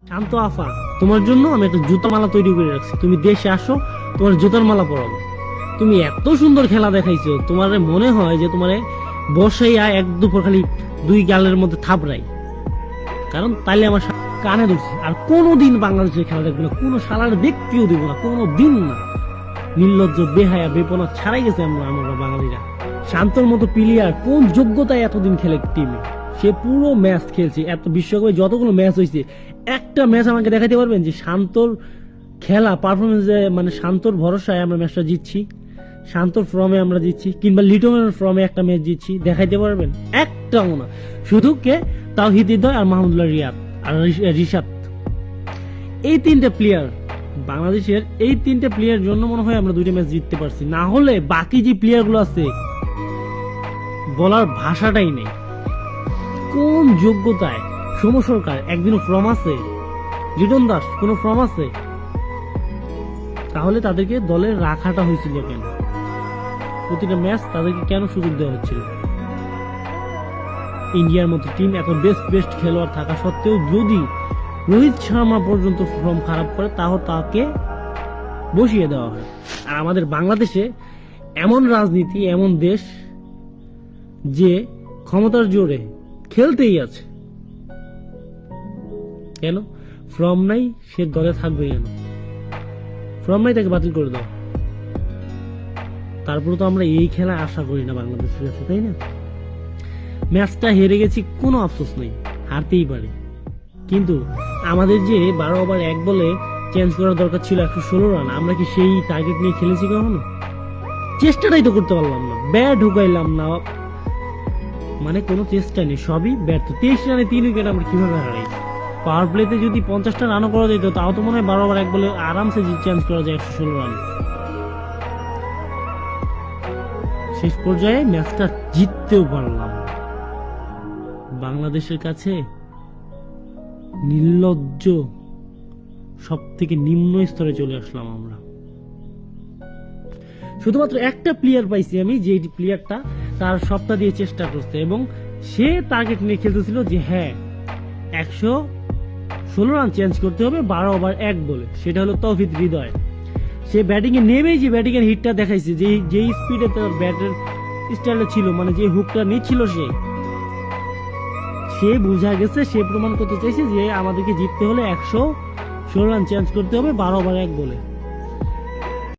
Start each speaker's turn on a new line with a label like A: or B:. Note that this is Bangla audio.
A: শান্ত আফা, তোমার জন্য আমি একটা জুতার মালা তৈরি করে রাখছি। তুমি দেশে আসো, তোমার জুতার মালা পরাবো। তুমি এত সুন্দর খেলা দেখাইছো, তোমার মনে হয় যে তোমার বসাইয়া এক দুপুর খালি দুই গালের মধ্যে থাপড়াই। কারণ তাইলে আমার কানে ধরছি। আর কোনোদিন বাংলাদেশের খেলা দেখবো না, কোনো শালার দেখতেও দিব না, কোনো দিন না। নির্লজ্জ, বেহায়া, বেপনা ছাড়াই গেছে আমরা বাঙালিরা। শান্তর মতো প্লেয়ার কোন যোগ্যতায় এতদিন খেলে টিমে? সে পুরো ম্যাচ খেলছে, এত বিশ্বকাপে যতগুলো ম্যাচ হয়েছে, একটা ম্যাচ আমাকে দেখাতে পারবেন যে শান্তর খেলা পারফরমেন্সে, মানে শান্তর ভরসায় আমরা ম্যাচটা জিতছি, শান্তর ফর্মে আমরা জিতছি, কিংবা লিটনের ফর্মে একটা ম্যাচ জিতছি? দেখাইতে পারবেন? একটাও না। শুধু কে? তাওহিদ হৃদয় আর মাহমুদুল্লাহ রিয়াদ আর রিশাদ। এই তিনটে প্লেয়ার, বাংলাদেশের এই তিনটে প্লেয়ার জন্য মনে হয় আমরা দুইটা ম্যাচ জিততে পারছি। না হলে বাকি যে প্লেয়ার গুলো আছে বলার ভাষাটাই নেই। কোন যোগ্যতায়? সৌম সরকার একদিনও ফর্ম আছে? লিটন দাস কোনো ফর্ম আছে? তাহলে তাদেরকে দলে রাখাটা হয়েছিল কেন? প্রতিটা ম্যাচ তাদেরকে কেন সুযোগ দেওয়া হচ্ছিল? ইন্ডিয়ার মতো টিম, এত বেস্ট খেলোয়াড় থাকা সত্ত্বেও যদি রোহিত শর্মা পর্যন্ত ফর্ম খারাপ করে, তাও তাকে বসিয়ে দেওয়া হয়। আর আমাদের বাংলাদেশে এমন রাজনীতি, এমন দেশ যে ক্ষমতার জোরে খেলতেই আছে। কেন? ফর্ম নাই, সে দলে থাকবে কেন? ফর্ম নাই, তাকে বাতিল করে দাও। তারপরে তো আমরা এই খেলা আশা করি না বাংলাদেশের কাছে, তাই না? ম্যাচটা হেরে গেছি, কোনো আফসোস নেই, হারতেই পারে। কিন্তু আমাদের যে 12 ওভার 1 বলে চেঞ্জ করার দরকার ছিল 116 রান, আমরা কি সেই টার্গেট নিয়ে খেলেছি কখনো? চেষ্টাটাই তো করতে পারলাম না, ব্যাট ঢুকাইলাম না, মানে কোনো চেষ্টা নেই, সবই ব্যর্থ। 23 রানে 3 উইকেট আমরা কিভাবে হারাই? পাওয়ার প্লেতে যদি 50টা রানও করা যেত, তাও তো মনে হয় 12 ওভার 1 বলে আরামসে চেঞ্জ করা যায় 116 রান। শেষ পর্যায়ে ম্যাচটা জিততেও পারলাম। বাংলাদেশের কাছে নির্লজ্জ, সব থেকে নিম্ন স্তরে চলে আসলাম আমরা। শুধুমাত্র একটা প্লেয়ার পাইছি আমি, যে প্লেয়ারটা তার সবটা দিয়ে চেষ্টা করছে এবং সে টার্গেট নিয়ে খেলতেছিল যে হ্যাঁ 116 রান চেঞ্জ করতে হবে 12 ওভার 1 বলে। সেটা হলো তাওহিদ হৃদয়। সে ব্যাটিং এ নেমেই যে ব্যাটিং এর হিটটা দেখাইছে, যে স্পিডে তার ব্যাটের স্টাইলটা ছিল, মানে যে হুকটা নিচ্ছিল, সে বুঝা গেছে, সে প্রমাণ করতে চাইছে যে আমাদেরকে জিততে হলে 116 রান চেঞ্জ করতে হবে 12 ওভার 1 বলে।